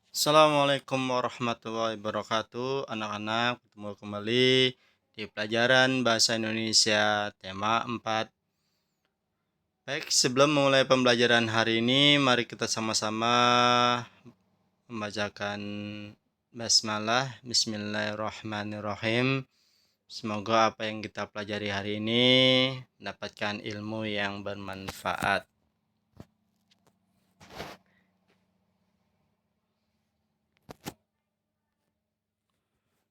Assalamualaikum warahmatullahi wabarakatuh. Anak-anak, bertemu kembali di pelajaran Bahasa Indonesia tema 4. Baik, sebelum memulai pembelajaran hari ini, mari kita sama-sama membacakan basmalah. Bismillahirrahmanirrahim. Semoga apa yang kita pelajari hari ini mendapatkan ilmu yang bermanfaat.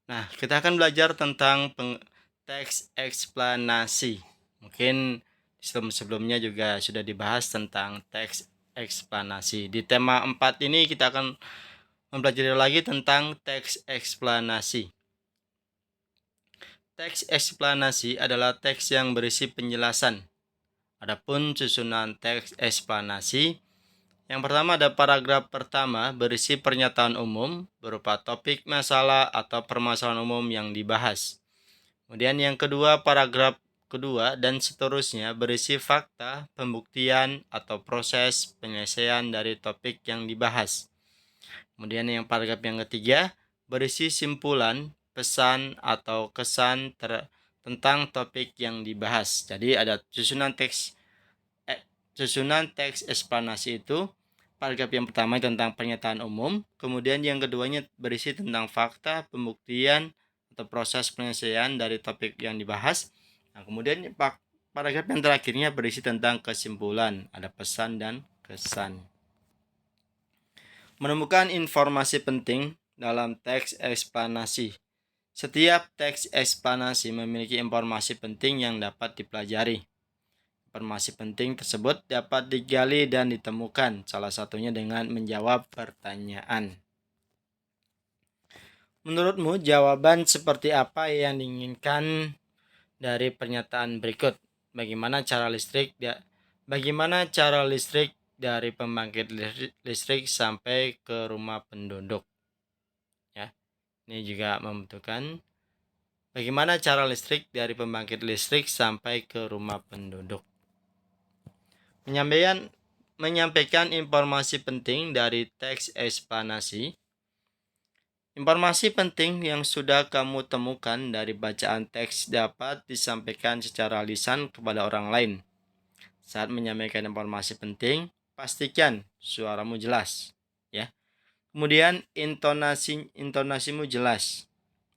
Nah, kita akan belajar tentang teks eksplanasi. Mungkin sebelum-sebelumnya juga sudah dibahas tentang teks eksplanasi. Di tema 4 ini kita akan mempelajari lagi tentang teks eksplanasi. Teks eksplanasi adalah teks yang berisi penjelasan. Adapun susunan teks eksplanasi, yang pertama ada paragraf pertama berisi pernyataan umum berupa topik masalah atau permasalahan umum yang dibahas. Kemudian yang kedua, paragraf kedua dan seterusnya berisi fakta, pembuktian, atau proses penyelesaian dari topik yang dibahas. Kemudian yang paragraf yang ketiga berisi simpulan, pesan, atau kesan tentang topik yang dibahas. Jadi ada susunan teks eksplanasi itu. Paragraf yang pertama tentang pernyataan umum, kemudian yang keduanya berisi tentang fakta, pembuktian, atau proses penyelesaian dari topik yang dibahas. Nah, kemudian paragraf yang terakhirnya berisi tentang kesimpulan, ada pesan dan kesan. Menemukan informasi penting dalam teks eksplanasi. Setiap teks eksplanasi memiliki informasi penting yang dapat dipelajari. Informasi penting tersebut dapat digali dan ditemukan, salah satunya dengan menjawab pertanyaan. Menurutmu, jawaban seperti apa yang diinginkan dari pernyataan berikut? Bagaimana cara listrik dari pembangkit listrik sampai ke rumah penduduk? Ya, ini juga membutuhkan bagaimana cara listrik dari pembangkit listrik sampai ke rumah penduduk. Menyampaikan informasi penting dari teks eksplanasi. Informasi penting yang sudah kamu temukan dari bacaan teks dapat disampaikan secara lisan kepada orang lain. Saat menyampaikan informasi penting, pastikan suaramu jelas, ya. Kemudian intonasimu jelas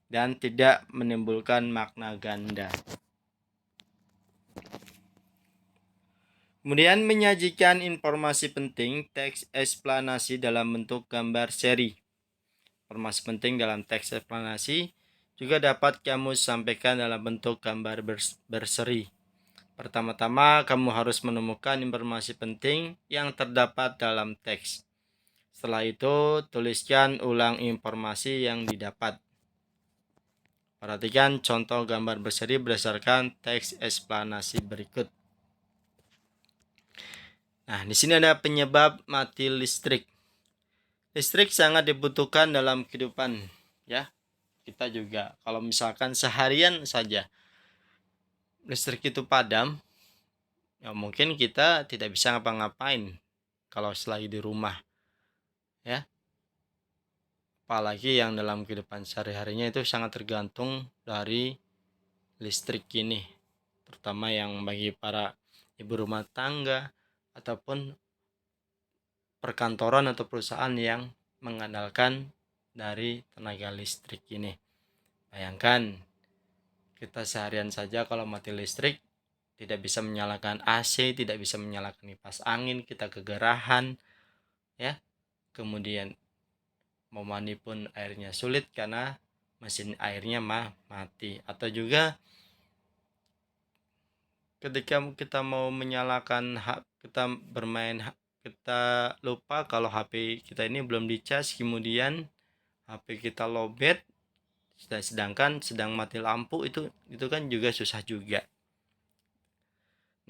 dan tidak menimbulkan makna ganda. Kemudian menyajikan informasi penting teks eksplanasi dalam bentuk gambar seri. Informasi penting dalam teks eksplanasi juga dapat kamu sampaikan dalam bentuk gambar berseri. Pertama-tama, kamu harus menemukan informasi penting yang terdapat dalam teks. Setelah itu, tuliskan ulang informasi yang didapat. Perhatikan contoh gambar berseri berdasarkan teks eksplanasi berikut. Nah, di sini ada penyebab mati listrik. Listrik sangat dibutuhkan dalam kehidupan, ya. Kita juga kalau misalkan seharian saja listrik itu padam, ya mungkin kita tidak bisa ngapa-ngapain kalau selagi di rumah, ya. Apalagi yang dalam kehidupan sehari-harinya itu sangat tergantung dari listrik ini, terutama yang bagi para ibu rumah tangga ataupun perkantoran atau perusahaan yang mengandalkan dari tenaga listrik ini. Bayangkan kita seharian saja kalau mati listrik tidak bisa menyalakan AC, tidak bisa menyalakan kipas angin, kita kegerahan, ya. Kemudian mau mandi pun airnya sulit karena mesin airnya mati. Atau juga ketika kita mau menyalakan kita bermain, kita lupa kalau HP kita ini belum dicas, kemudian HP kita lowbat, sedangkan sedang mati lampu, itu kan juga susah juga.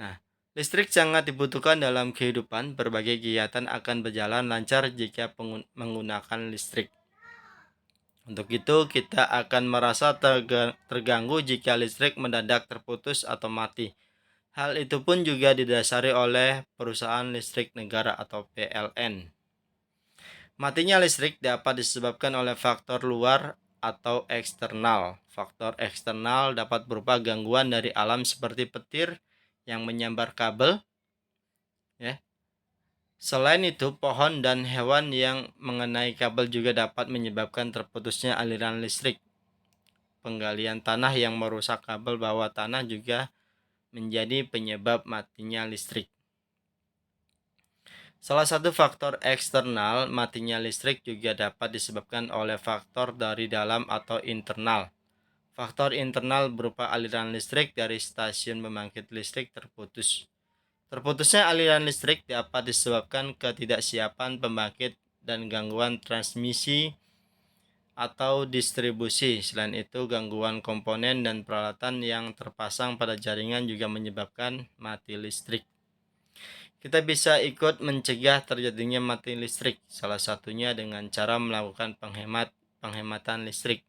Nah, listrik sangat dibutuhkan dalam kehidupan. Berbagai kegiatan akan berjalan lancar jika menggunakan listrik. Untuk itu, kita akan merasa terganggu jika listrik mendadak terputus atau mati. Hal itu pun juga didasari oleh perusahaan listrik negara atau PLN. Matinya listrik dapat disebabkan oleh faktor luar atau eksternal. Faktor eksternal dapat berupa gangguan dari alam seperti petir yang menyambar kabel, ya. Selain itu, pohon dan hewan yang mengenai kabel juga dapat menyebabkan terputusnya aliran listrik. Penggalian tanah yang merusak kabel bawah tanah juga menjadi penyebab matinya listrik. Salah satu faktor eksternal matinya listrik juga dapat disebabkan oleh faktor dari dalam atau internal. Faktor internal berupa aliran listrik dari stasiun pembangkit listrik terputus. Terputusnya aliran listrik dapat disebabkan ketidaksiapan pembangkit dan gangguan transmisi atau distribusi. Selain itu, gangguan komponen dan peralatan yang terpasang pada jaringan juga menyebabkan mati listrik. Kita bisa ikut mencegah terjadinya mati listrik, salah satunya dengan cara melakukan penghematan listrik.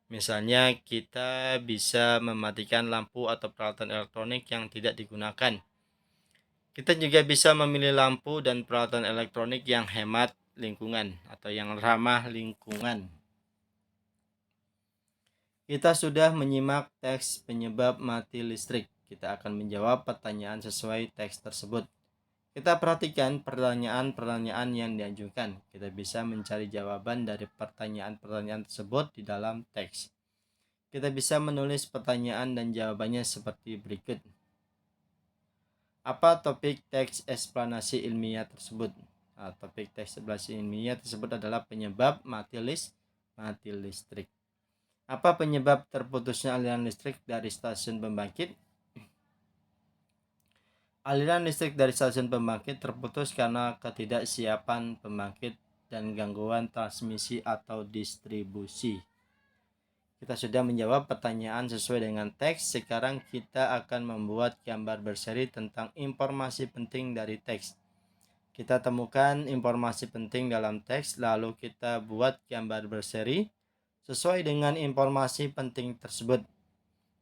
Misalnya, kita bisa mematikan lampu atau peralatan elektronik yang tidak digunakan. Kita juga bisa memilih lampu dan peralatan elektronik yang hemat lingkungan atau yang ramah lingkungan. Kita sudah menyimak teks penyebab mati listrik. Kita akan menjawab pertanyaan sesuai teks tersebut. Kita perhatikan pertanyaan-pertanyaan yang diajukan. Kita bisa mencari jawaban dari pertanyaan-pertanyaan tersebut di dalam teks. Kita bisa menulis pertanyaan dan jawabannya seperti berikut. Apa topik teks eksplanasi ilmiah tersebut? Topik teks eksplanasi ilmiah tersebut adalah penyebab mati listrik. Apa penyebab terputusnya aliran listrik dari stasiun pembangkit? Aliran listrik dari stasiun pembangkit terputus karena ketidaksiapan pembangkit dan gangguan transmisi atau distribusi. Kita sudah menjawab pertanyaan sesuai dengan teks. Sekarang kita akan membuat gambar berseri tentang informasi penting dari teks. Kita temukan informasi penting dalam teks, lalu kita buat gambar berseri sesuai dengan informasi penting tersebut.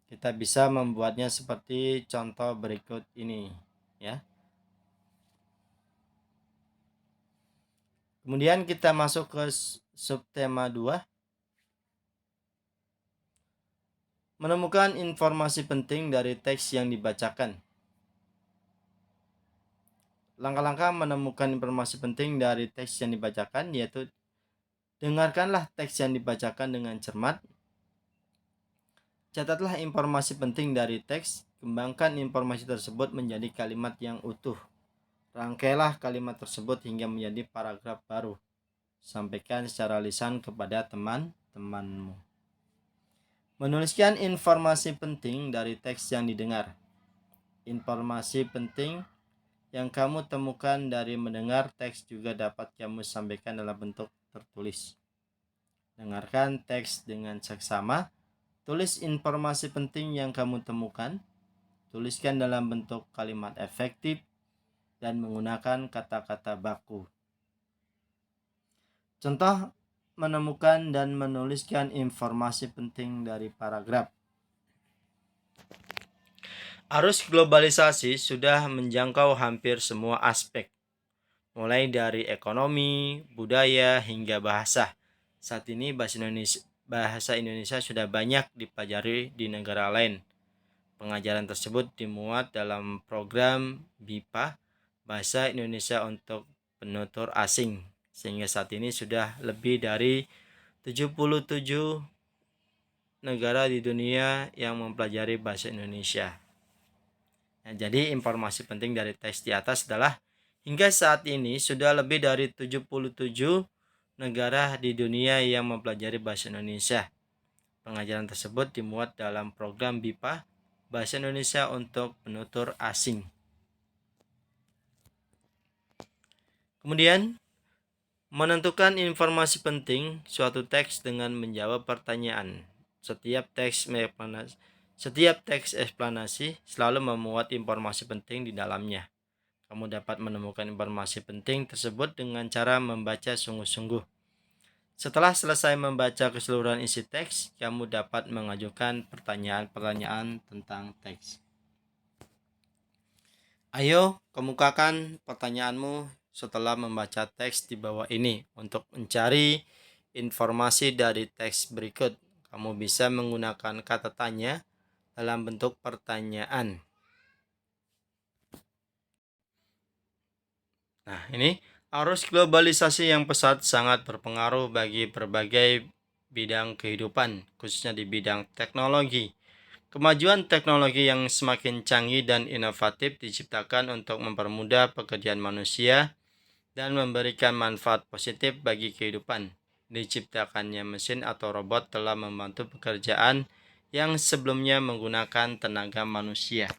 Kita bisa membuatnya seperti contoh berikut ini, ya. Kemudian kita masuk ke subtema 2. Menemukan informasi penting dari teks yang dibacakan. Langkah-langkah menemukan informasi penting dari teks yang dibacakan yaitu dengarkanlah teks yang dibacakan dengan cermat. Catatlah informasi penting dari teks. Kembangkan informasi tersebut menjadi kalimat yang utuh. Rangkailah kalimat tersebut hingga menjadi paragraf baru. Sampaikan secara lisan kepada teman-temanmu. Menuliskan informasi penting dari teks yang didengar. Informasi penting yang kamu temukan dari mendengar teks juga dapat kamu sampaikan dalam bentuk tertulis. Dengarkan teks dengan seksama. Tulis informasi penting yang kamu temukan. Tuliskan dalam bentuk kalimat efektif dan menggunakan kata-kata baku. Contoh menemukan dan menuliskan informasi penting dari paragraf. Arus globalisasi sudah menjangkau hampir semua aspek, mulai dari ekonomi, budaya, hingga bahasa. Saat ini bahasa Indonesia sudah banyak dipelajari di negara lain. Pengajaran tersebut dimuat dalam program BIPA, Bahasa Indonesia untuk Penutur Asing, sehingga saat ini sudah lebih dari 77 negara di dunia yang mempelajari bahasa Indonesia. Nah, jadi informasi penting dari teks di atas adalah hingga saat ini sudah lebih dari 77 negara di dunia yang mempelajari bahasa Indonesia. Pengajaran tersebut dimuat dalam program BIPA, Bahasa Indonesia untuk Penutur Asing. Kemudian, menentukan informasi penting suatu teks dengan menjawab pertanyaan. Setiap teks eksplanasi selalu memuat informasi penting di dalamnya. Kamu dapat menemukan informasi penting tersebut dengan cara membaca sungguh-sungguh. Setelah selesai membaca keseluruhan isi teks, kamu dapat mengajukan pertanyaan-pertanyaan tentang teks. Ayo, kemukakan pertanyaanmu setelah membaca teks di bawah ini. Untuk mencari informasi dari teks berikut, kamu bisa menggunakan kata tanya dalam bentuk pertanyaan. Nah, ini arus globalisasi yang pesat sangat berpengaruh bagi berbagai bidang kehidupan, khususnya di bidang teknologi. Kemajuan teknologi yang semakin canggih dan inovatif diciptakan untuk mempermudah pekerjaan manusia dan memberikan manfaat positif bagi kehidupan. Diciptakannya mesin atau robot telah membantu pekerjaan yang sebelumnya menggunakan tenaga manusia.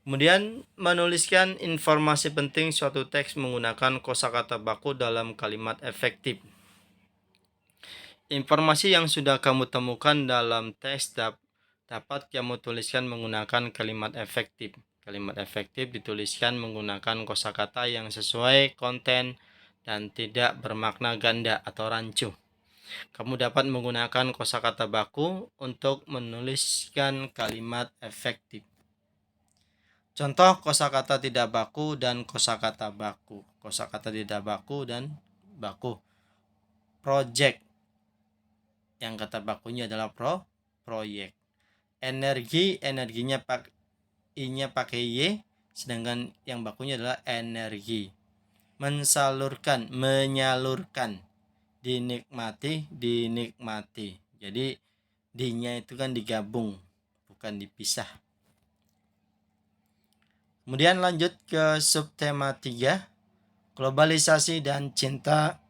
Kemudian, menuliskan informasi penting suatu teks menggunakan kosakata baku dalam kalimat efektif. Informasi yang sudah kamu temukan dalam teks dapat kamu tuliskan menggunakan kalimat efektif. Kalimat efektif dituliskan menggunakan kosakata yang sesuai konten dan tidak bermakna ganda atau rancu. Kamu dapat menggunakan kosakata baku untuk menuliskan kalimat efektif. Contoh kosakata tidak baku dan kosakata baku. Kosakata tidak baku dan baku. Project, yang kata bakunya adalah proyek. Energi, energinya I-nya pakai Y, sedangkan yang bakunya adalah energi. Mensalurkan, menyalurkan. Dinikmati, dinikmati. Jadi D-nya itu kan digabung, bukan dipisah. Kemudian lanjut ke subtema 3, globalisasi dan cinta.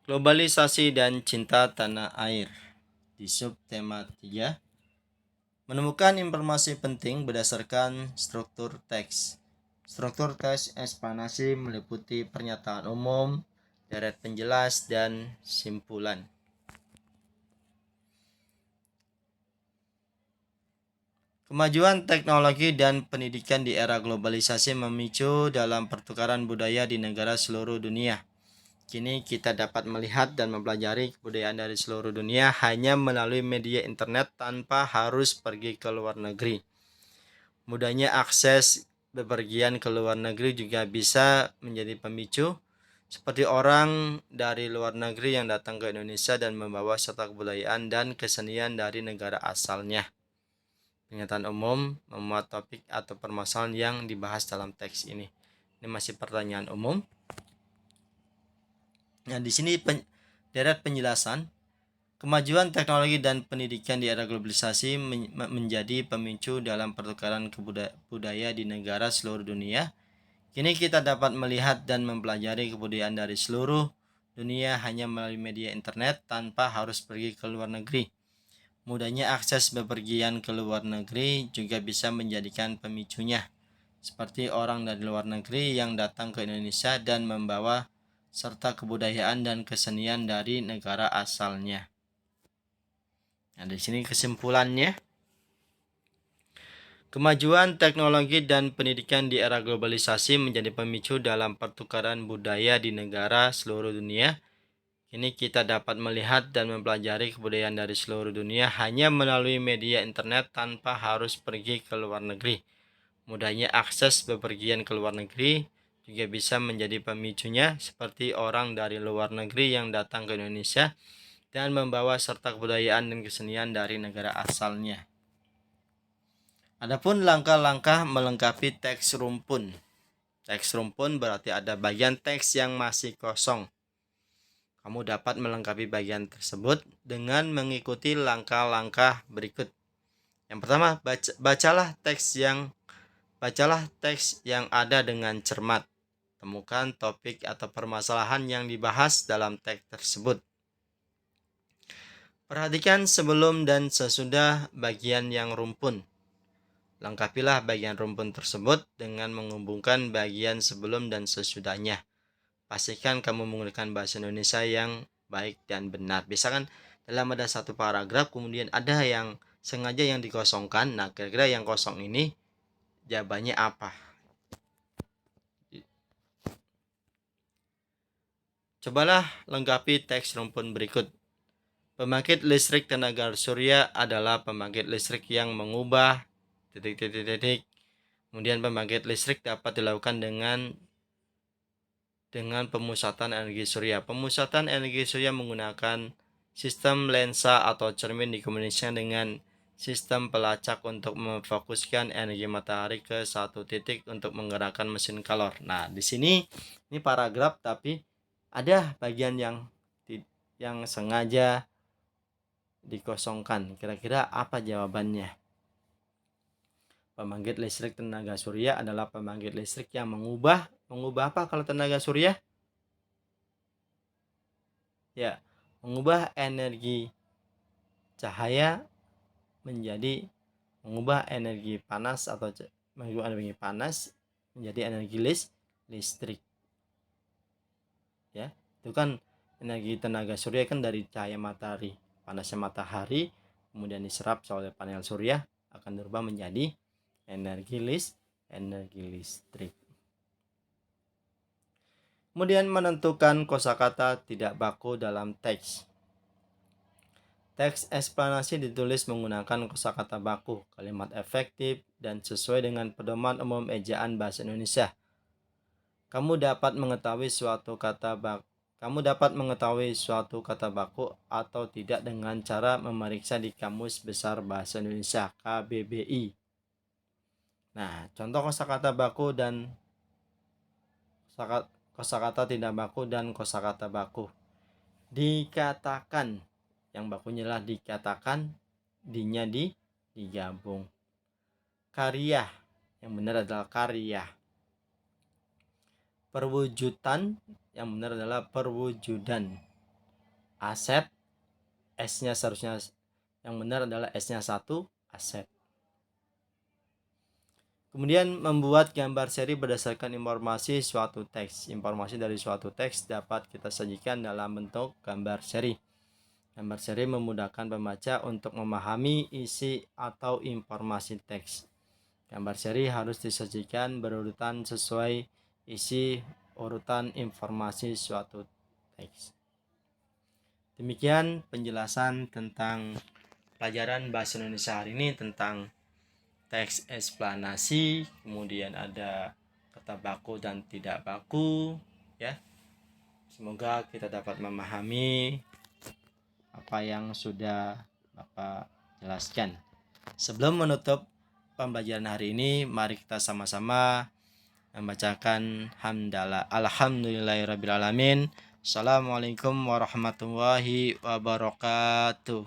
Globalisasi dan cinta tanah air. Di subtema 3, menemukan informasi penting berdasarkan struktur teks. Struktur teks eksplanasi meliputi pernyataan umum, deret penjelas, dan simpulan. Kemajuan teknologi dan pendidikan di era globalisasi memicu dalam pertukaran budaya di negara seluruh dunia. Kini kita dapat melihat dan mempelajari kebudayaan dari seluruh dunia hanya melalui media internet tanpa harus pergi ke luar negeri. Mudahnya akses bepergian ke luar negeri juga bisa menjadi pemicu, seperti orang dari luar negeri yang datang ke Indonesia dan membawa serta kebudayaan dan kesenian dari negara asalnya. Pernyataan umum memuat topik atau permasalahan yang dibahas dalam teks ini. Ini masih pertanyaan umum. Nah, di sini deret penjelasan. Kemajuan teknologi dan pendidikan di era globalisasi menjadi pemicu dalam pertukaran budaya di negara seluruh dunia. Kini kita dapat melihat dan mempelajari kebudayaan dari seluruh dunia hanya melalui media internet tanpa harus pergi ke luar negeri. Mudahnya akses bepergian ke luar negeri juga bisa menjadikan pemicunya, seperti orang dari luar negeri yang datang ke Indonesia dan membawa serta kebudayaan dan kesenian dari negara asalnya. Nah, di sini kesimpulannya. Kemajuan teknologi dan pendidikan di era globalisasi menjadi pemicu dalam pertukaran budaya di negara seluruh dunia. Kini kita dapat melihat dan mempelajari kebudayaan dari seluruh dunia hanya melalui media internet tanpa harus pergi ke luar negeri. Mudahnya akses bepergian ke luar negeri juga bisa menjadi pemicunya, seperti orang dari luar negeri yang datang ke Indonesia dan membawa serta kebudayaan dan kesenian dari negara asalnya. Adapun langkah-langkah melengkapi teks rumpun. Teks rumpun berarti ada bagian teks yang masih kosong. Kamu dapat melengkapi bagian tersebut dengan mengikuti langkah-langkah berikut. Yang pertama, bacalah teks yang ada dengan cermat. Temukan topik atau permasalahan yang dibahas dalam teks tersebut. Perhatikan sebelum dan sesudah bagian yang rumpun. Lengkapilah bagian rumpun tersebut dengan menghubungkan bagian sebelum dan sesudahnya. Pastikan kamu menggunakan bahasa Indonesia yang baik dan benar. Misalkan dalam ada satu paragraf kemudian ada yang sengaja yang dikosongkan. Nah, kira-kira yang kosong ini jawabannya apa? Cobalah lengkapi teks rumpun berikut. Pembangkit listrik tenaga surya adalah pembangkit listrik yang mengubah titik. Kemudian pembangkit listrik dapat dilakukan dengan pemusatan energi surya. Pemusatan energi surya menggunakan sistem lensa atau cermin dikombinasikan dengan sistem pelacak untuk memfokuskan energi matahari ke satu titik untuk menggerakkan mesin kalor. Nah, di sini ini paragraf tapi ada bagian yang sengaja dikosongkan. Kira-kira apa jawabannya? Pembangkit listrik tenaga surya adalah pembangkit listrik yang mengubah apa kalau tenaga surya? Ya, mengubah energi cahaya menjadi mengubah energi panas atau mengubah energi panas menjadi energi listrik. Ya, itu kan energi tenaga surya kan dari cahaya matahari, panasnya matahari kemudian diserap oleh panel surya akan berubah menjadi energi listrik. Kemudian menentukan kosakata tidak baku dalam teks. Teks eksplanasi ditulis menggunakan kosakata baku, kalimat efektif, dan sesuai dengan pedoman umum ejaan bahasa Indonesia. Kamu dapat mengetahui suatu kata baku atau tidak dengan cara memeriksa di Kamus Besar Bahasa Indonesia (KBBI). Nah, contoh kosakata baku dan kosakata tidak baku dan kosakata baku. Dikatakan, yang bakunya adalah dikatakan, dinya digabung. Karya, yang benar adalah karya. Perwujudan, yang benar adalah perwujudan. Aset, S-nya seharusnya yang benar adalah S-nya 1, aset. Kemudian membuat gambar seri berdasarkan informasi suatu teks. Informasi dari suatu teks dapat kita sajikan dalam bentuk gambar seri. Gambar seri memudahkan pembaca untuk memahami isi atau informasi teks. Gambar seri harus disajikan berurutan sesuai isi urutan informasi suatu teks. Demikian penjelasan tentang pelajaran bahasa Indonesia hari ini tentang teks eksplanasi, kemudian ada kata baku dan tidak baku, ya. Semoga kita dapat memahami apa yang sudah Bapak jelaskan. Sebelum menutup pembelajaran hari ini, mari kita sama-sama membacakan hamdalah. Alhamdulillahirabbil alamin. Assalamualaikum warahmatullahi wabarakatuh.